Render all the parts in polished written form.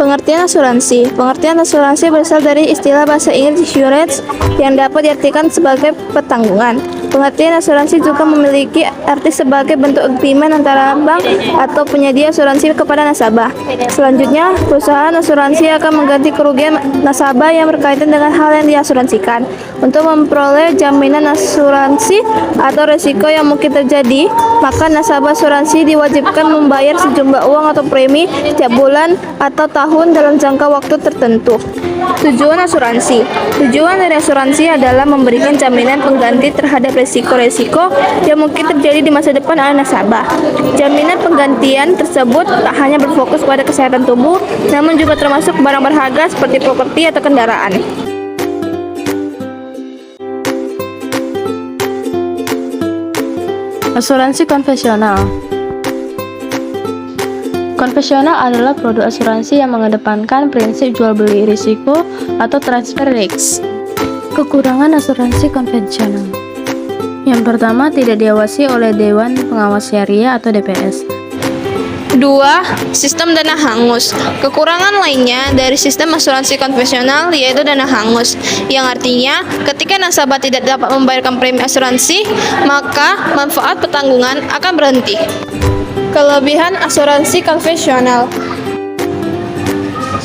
Pengertian asuransi. Pengertian asuransi berasal dari istilah bahasa Inggris insurance yang dapat diartikan sebagai pertanggungan. Pengertian asuransi juga memiliki arti sebagai bentuk agreement antara bank atau penyedia asuransi kepada nasabah. Selanjutnya, perusahaan asuransi akan mengganti kerugian nasabah yang berkaitan dengan hal yang diasuransikan. Untuk memperoleh jaminan asuransi atau risiko yang mungkin terjadi, maka nasabah asuransi diwajibkan membayar sejumlah uang atau premi setiap bulan atau tahun dalam jangka waktu tertentu. Tujuan asuransi. Tujuan dari asuransi adalah memberikan jaminan pengganti terhadap risiko-risiko yang mungkin terjadi di masa depan oleh nasabah. Jaminan penggantian tersebut tak hanya berfokus pada kesehatan tubuh, namun juga termasuk barang berharga seperti properti atau kendaraan. Asuransi konvensional. Konvensional adalah produk asuransi yang mengedepankan prinsip jual beli risiko atau transfer risk. Kekurangan asuransi konvensional. Yang pertama, tidak diawasi oleh Dewan Pengawas Syariah atau DPS. 2. Sistem dana hangus. Kekurangan lainnya dari sistem asuransi konvensional yaitu dana hangus, yang artinya ketika nasabah tidak dapat membayarkan premi asuransi, maka manfaat pertanggungan akan berhenti. Kelebihan asuransi konvensional.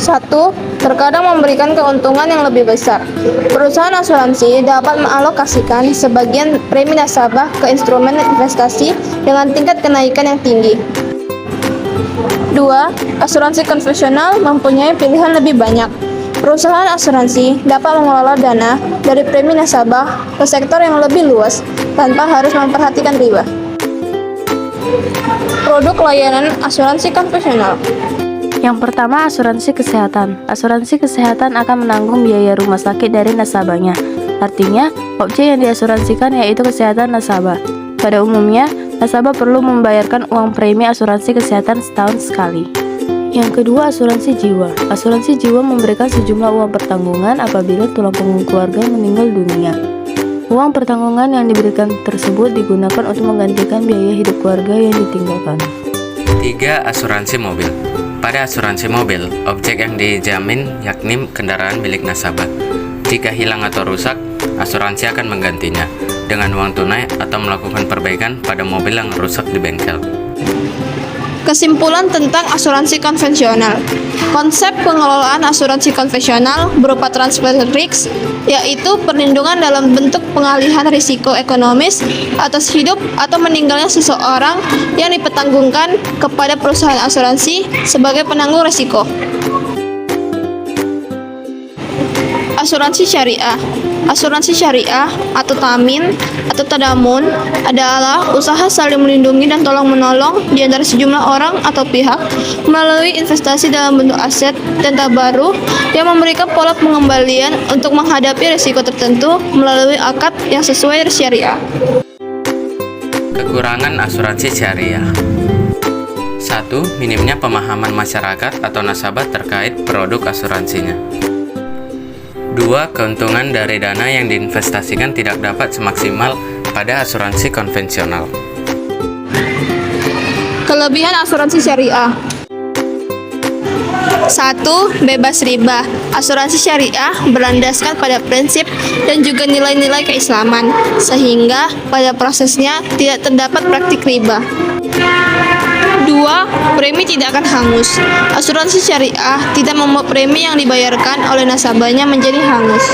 1. Terkadang memberikan keuntungan yang lebih besar. Perusahaan asuransi dapat mengalokasikan sebagian premi nasabah ke instrumen investasi dengan tingkat kenaikan yang tinggi. 2. Asuransi konvensional mempunyai pilihan lebih banyak. Perusahaan asuransi dapat mengelola dana dari premi nasabah ke sektor yang lebih luas tanpa harus memperhatikan riba. Produk layanan asuransi konvensional. Yang pertama, asuransi kesehatan. Asuransi kesehatan akan menanggung biaya rumah sakit dari nasabahnya. Artinya, objek yang diasuransikan yaitu kesehatan nasabah. Pada umumnya, nasabah perlu membayarkan uang premi asuransi kesehatan setahun sekali. Yang kedua, asuransi jiwa. Asuransi jiwa memberikan sejumlah uang pertanggungan apabila tulang punggung keluarga meninggal dunia. Uang pertanggungan yang diberikan tersebut digunakan untuk menggantikan biaya hidup keluarga yang ditinggalkan. 3. Asuransi mobil. Pada asuransi mobil, objek yang dijamin yakni kendaraan milik nasabah. Jika hilang atau rusak, asuransi akan menggantinya dengan uang tunai atau melakukan perbaikan pada mobil yang rusak di bengkel. Kesimpulan tentang asuransi konvensional. Konsep pengelolaan asuransi konvensional berupa transfer risk, yaitu perlindungan dalam bentuk pengalihan risiko ekonomis atas hidup atau meninggalnya seseorang yang dipertanggungkan kepada perusahaan asuransi sebagai penanggung risiko. Asuransi syariah. Asuransi syariah atau tamin atau tadamun adalah usaha saling melindungi dan tolong-menolong di antara sejumlah orang atau pihak melalui investasi dalam bentuk aset dan tabarruh yang memberikan pola pengembalian untuk menghadapi risiko tertentu melalui akad yang sesuai syariah. Kekurangan asuransi syariah. 1. Minimnya pemahaman masyarakat atau nasabah terkait produk asuransinya. 2. Keuntungan dari dana yang diinvestasikan tidak dapat semaksimal pada asuransi konvensional. Kelebihan asuransi syariah. 1. Bebas riba. Asuransi syariah berlandaskan pada prinsip dan juga nilai-nilai keislaman, sehingga pada prosesnya tidak terdapat praktik riba. 2. Premi tidak akan hangus. Asuransi syariah tidak membuat premi yang dibayarkan oleh nasabahnya menjadi hangus.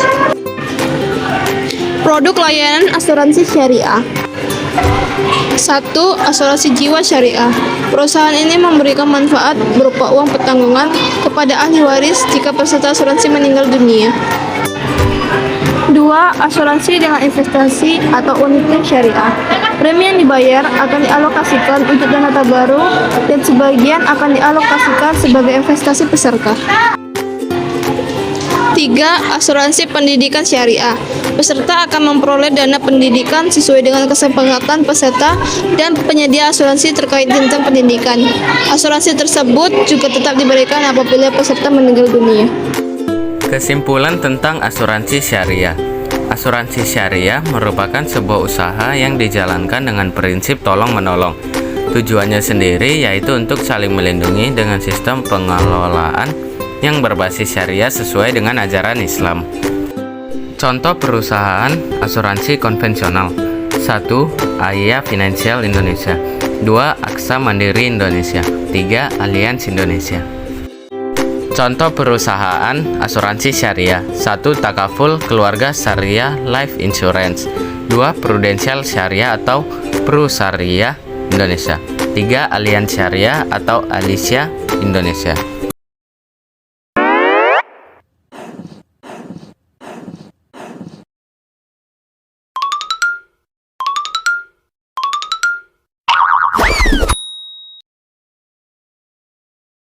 Produk layanan asuransi syariah. 1. Asuransi jiwa syariah. Perusahaan ini memberikan manfaat berupa uang pertanggungan kepada ahli waris jika peserta asuransi meninggal dunia. 2. Asuransi dengan investasi atau unit syariah. Premi yang dibayar akan dialokasikan untuk dana tabarruh dan sebagian akan dialokasikan sebagai investasi peserta. 3. Asuransi pendidikan syariah. Peserta akan memperoleh dana pendidikan sesuai dengan kesepakatan peserta dan penyedia asuransi terkait jenjang pendidikan. Asuransi tersebut juga tetap diberikan apabila peserta meninggal dunia. Kesimpulan tentang asuransi syariah. Asuransi syariah merupakan sebuah usaha yang dijalankan dengan prinsip tolong-menolong. Tujuannya sendiri yaitu untuk saling melindungi dengan sistem pengelolaan yang berbasis syariah sesuai dengan ajaran Islam. Contoh perusahaan asuransi konvensional: 1. Aya Financial Indonesia, 2. Aksa Mandiri Indonesia, 3. Allianz Indonesia. Contoh perusahaan asuransi syariah: 1. Takaful Keluarga Syariah Life Insurance, 2. Prudential Syariah atau Pru Syariah Indonesia, 3. Allianz Syariah atau Alicia Indonesia.